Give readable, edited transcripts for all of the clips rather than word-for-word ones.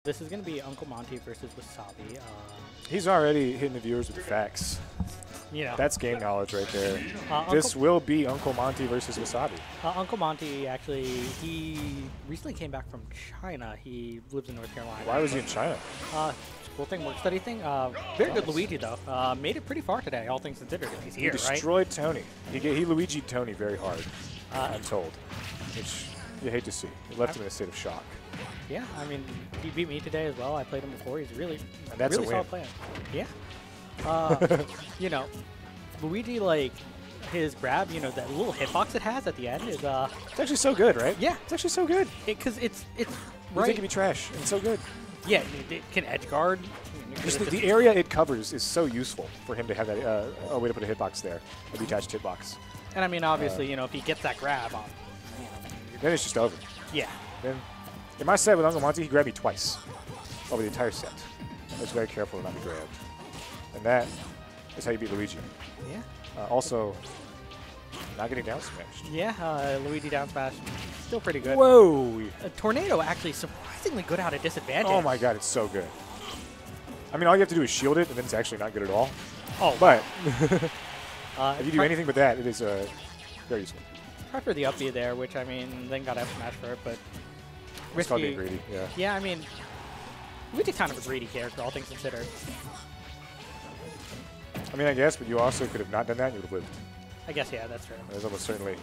This is going to be Uncle Monty versus Wasabi. He's already hitting the viewers with the facts. You know, That's game knowledge right there. This will be Uncle Monty versus Wasabi. Uncle Monty, actually, he recently came back from China. He lives in North Carolina. Why was he in China? School thing, work study thing. Very good Luigi, though. Made it pretty far today, all things considered, if he's here, He destroyed Tony. He Luigi'd Tony very hard, I'm told, which you hate to see. It left him in a state of shock. Yeah, I mean, he beat me today as well. I played him before. He's really, and that's really a solid player. Yeah. You know, Luigi, like, his grab, you know, that little hitbox it has at the end is, it's actually so good, right? Yeah. It's actually so good. Because it's You right. think it'd be trash. It's so good. Yeah, it can edge guard. Just the area it covers is so useful for him to have that, a way to put a hitbox there, a detached hitbox. And I mean, obviously, you know, if he gets that grab on, then it's just over. Yeah. Then, in my set with Uncle Monty, he grabbed me twice over the entire set. I was very careful to not be grabbed. And that is how you beat Luigi. Yeah. Also, not getting down smashed. Yeah, Luigi down smash, still pretty good. Whoa! A tornado actually surprisingly good out at disadvantage. Oh my god, it's so good. I mean, all you have to do is shield it, and then it's actually not good at all. Oh. But if you do anything but that, it is very useful. Try for the up B there, which, I mean, then got F smash for it, but It's risky. called being greedy, yeah. Yeah, I mean, Luigi's kind of a greedy character, all things considered. I mean, I guess, but you also could have not done that, and you would have lived. I guess, yeah, that's true. There's almost certainly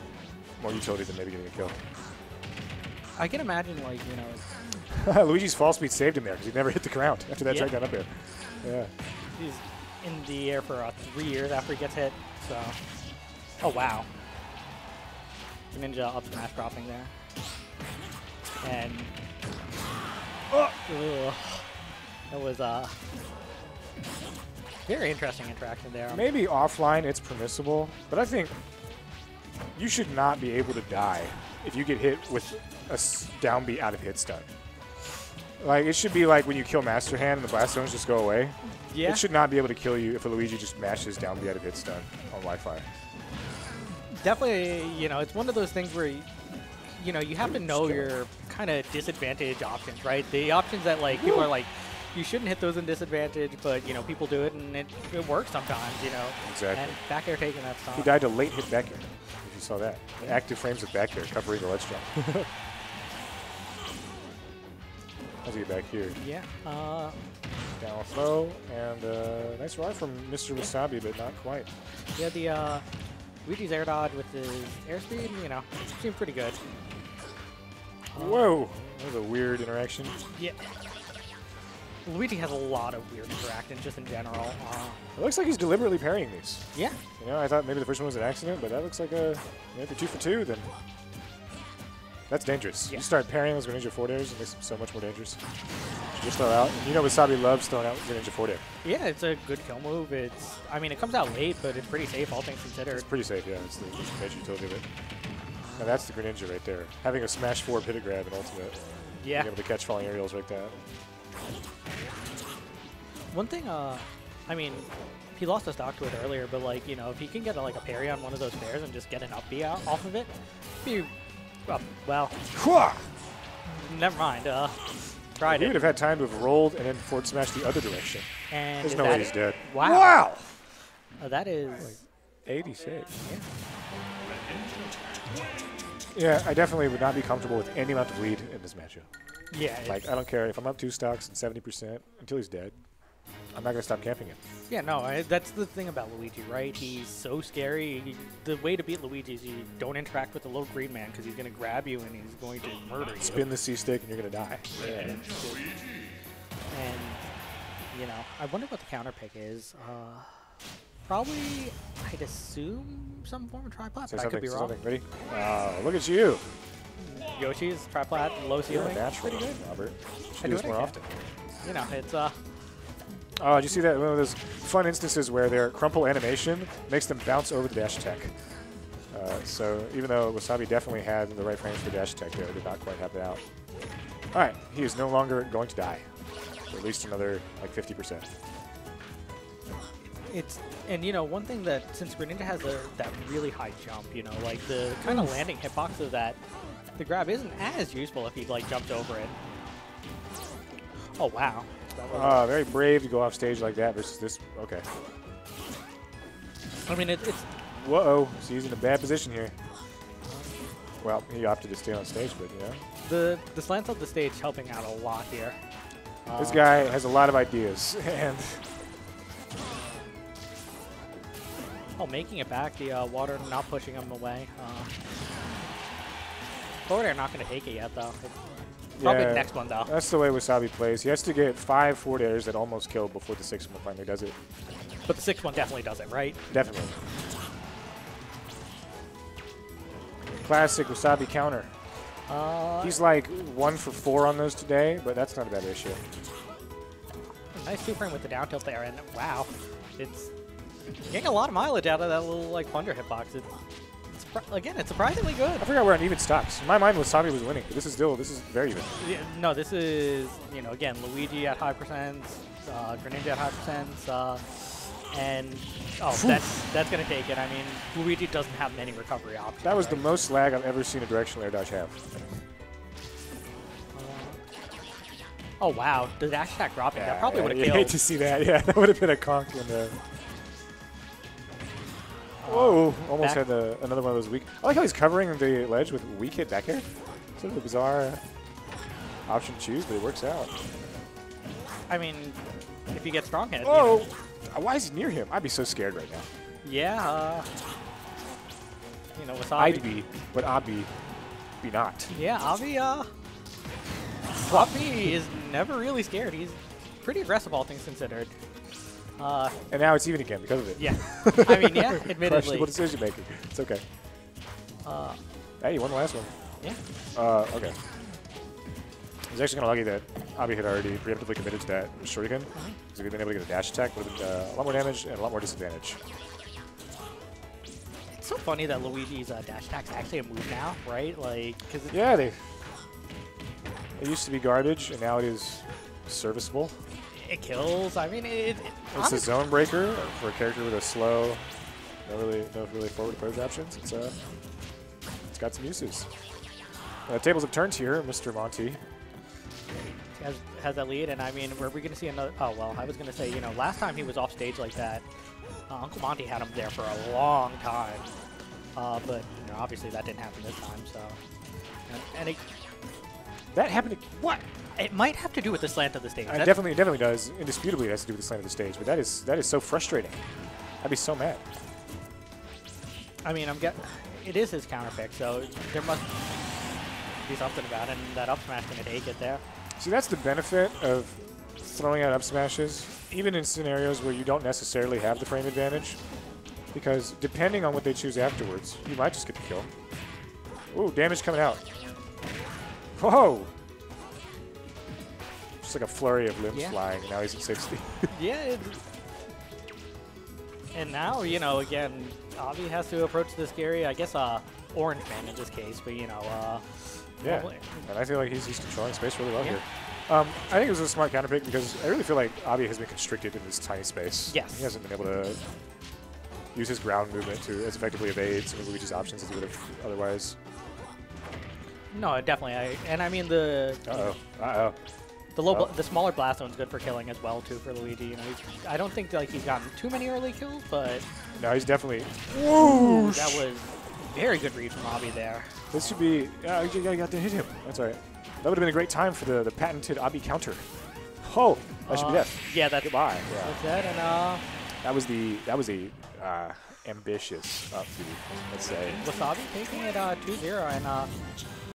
more utility than maybe getting a kill. I can imagine, like, you know... Luigi's fall speed saved him there, because he never hit the ground after that track down up there. Yeah. He's in the air for 3 years after he gets hit, so... Oh, wow. Greninja up smash dropping there. And... Ugh. That was very interesting interaction there. Maybe offline it's permissible, but I think you should not be able to die if you get hit with a down B out of hit stun. Like, it should be like when you kill Master Hand and the blast zones just go away. Yeah. It should not be able to kill you if a Luigi just mashes down B out of hit stun on Wi-Fi. Definitely, you know, it's one of those things where, you know, you have to know your kind of disadvantage options, right? The options that, like, people are like, you shouldn't hit those in disadvantage, but, you know, people do it, and it works sometimes, you know. Exactly. And back air taking that stop. He died to late hit back air, if you saw that. Active frames of back air covering the ledge jump. How's he get back here? Yeah. Down throw, and nice ride from Mr. Wasabi, but not quite. Yeah, the Luigi's air dodge with his airspeed, you know, seemed pretty good. Whoa! That was a weird interaction. Yeah. Luigi has a lot of weird interactions just in general. It looks like he's deliberately parrying these. Yeah. You know, I thought maybe the first one was an accident, but that looks like a... if you're 2 for 2, then that's dangerous. Yeah. You start parrying those Greninja forward airs, it makes them so much more dangerous. Just throw out. You know Wasabi loves throwing out Greninja forward air. Yeah, it's a good kill move. I mean, it comes out late, but it's pretty safe, all things considered. It's pretty safe, yeah. It's the major utility of it. Now that's the Greninja right there. Having a smash forward pivot grab and ultimate. Yeah. Being able to catch falling aerials like that. One thing, I mean, he lost a stock to it earlier, but, like, you know, if he can get a parry on one of those pairs and just get an up B out off of it, be, well, never mind. Tried He it. would have had time to have rolled and then forward smashed the other direction. And there's no way he's dead. Wow. Wow! That is... 86. Yeah. Yeah, I definitely would not be comfortable with any amount of lead in this matchup. Yeah. Like, I don't care if I'm up 2 stocks and 70% until he's dead. I'm not going to stop camping him. Yeah, no, that's the thing about Luigi, right? He's so scary. The way to beat Luigi is you don't interact with the little green man because he's going to grab you and he's going to murder you. Spin the C-stick and you're going to die. Yeah. And, you know, I wonder what the counter pick is. Probably, I'd assume some form of triplat, but I could be wrong. Ready? Oh, look at you. Yoshi's triplat, low ceiling. Natural, pretty good. Robert. I Do do this more often. You know, it's Oh, did you see that? One of those fun instances where their crumple animation makes them bounce over the dash attack. So even though Wasabi definitely had the right frames for dash attack there, it did not quite have that out. All right, he is no longer going to die. For at least another, like, 50%. And you know, one thing that, since Greninja has that really high jump, you know, like the kind of landing hitbox of that, the grab isn't as useful if he, like, jumps over it. Oh, wow. That was Very brave to go off stage like that versus this. Okay. I mean, it's Whoa, so he's in a bad position here. Well, he opted to stay on stage, but the slants of the stage helping out a lot here. this guy has a lot of ideas, and making it back, the water not pushing him away. Forward air not going to take it yet, though. Probably the next one, though. That's the way Wasabi plays. He has to get 5 forward airs that almost kill before the 6th one finally does it. But the 6th one definitely does it, right? Definitely. Classic Wasabi counter. He's like 1 for 4 on those today, but that's not a bad ratio. Nice 2-frame with the down tilt there, and wow, it's getting a lot of mileage out of that little like plunger hitbox. Again, it's surprisingly good. I forgot we're on even stocks. In my mind, Wasabi was winning, but this is very even. Yeah, no, this is, you know, again, Luigi at high percents, Greninja at high percents, and that's going to take it. I mean, Luigi doesn't have many recovery options. That was the most lag I've ever seen a directional air dodge have. Oh, wow. The dash attack dropping. That probably would have You killed. hate to see that. Yeah, that would have been a conk in the... Whoa, almost had another one of those weak... I like how he's covering the ledge with weak hit back air. Sort of a bizarre option to choose, but it works out. I mean, if you get strong hit. Oh! You know. Why is he near him? I'd be so scared right now. Yeah, you know, Wasabi. I'd be, but Abi be not. Yeah, Abi is never really scared. He's pretty aggressive, all things considered. And now it's even again because of it. Yeah. I mean, yeah, admittedly. Questionable decision making. It's okay. Hey, you won the last one. Yeah. Okay. I was actually kind of lucky that Abi had already preemptively committed to that shuriken. Because if he'd been able to get a dash attack, would have been a lot more damage and a lot more disadvantage. It's so funny that Luigi's dash attack's actually a move now, right? Like, cause Yeah, it used to be garbage, and now it is serviceable. it kills. I mean, It's a zone breaker for a character with a slow, no really forward approach options. It's got some uses. Tables have turned here, Mr. Monty. has that lead, and I mean, were we going to see another? Oh well, I was going to say, you know, last time he was off stage like that, Uncle Monty had him there for a long time, but you know, obviously that didn't happen this time. So, and That happened. What? it might have to do with the slant of the stage. It definitely does. Indisputably, it has to do with the slant of the stage. But that is so frustrating. I'd be so mad. I mean, it is his counter pick, so there must be something about it, and that up smash going to take it there. See, that's the benefit of throwing out up smashes, even in scenarios where you don't necessarily have the frame advantage, because depending on what they choose afterwards, you might just get the kill. Ooh, damage coming out. Whoa! Just like a flurry of limbs flying. Now he's at 60. Yeah. And now, you know, again, Avi has to approach this area. I guess Orange Man in this case, but you know, yeah. And I feel like he's controlling space really well here. I think it was a smart counter pick because I really feel like Avi has been constricted in this tiny space. Yes. He hasn't been able to use his ground movement to as effectively evade some of Luigi's options as he would have otherwise. No, definitely. And I mean the the smaller blast zone's good for killing as well too for Luigi. You know, I don't think like he's gotten too many early kills, but no, he's definitely. Whoosh! That was very good read from Abi there. This should be. You got to hit him. That's all right. That would have been a great time for the patented Abi counter. Oh, that should be death. Yeah, that's goodbye. That's it, and that was a ambitious up B, let's say. Wasabi taking it 2-0, and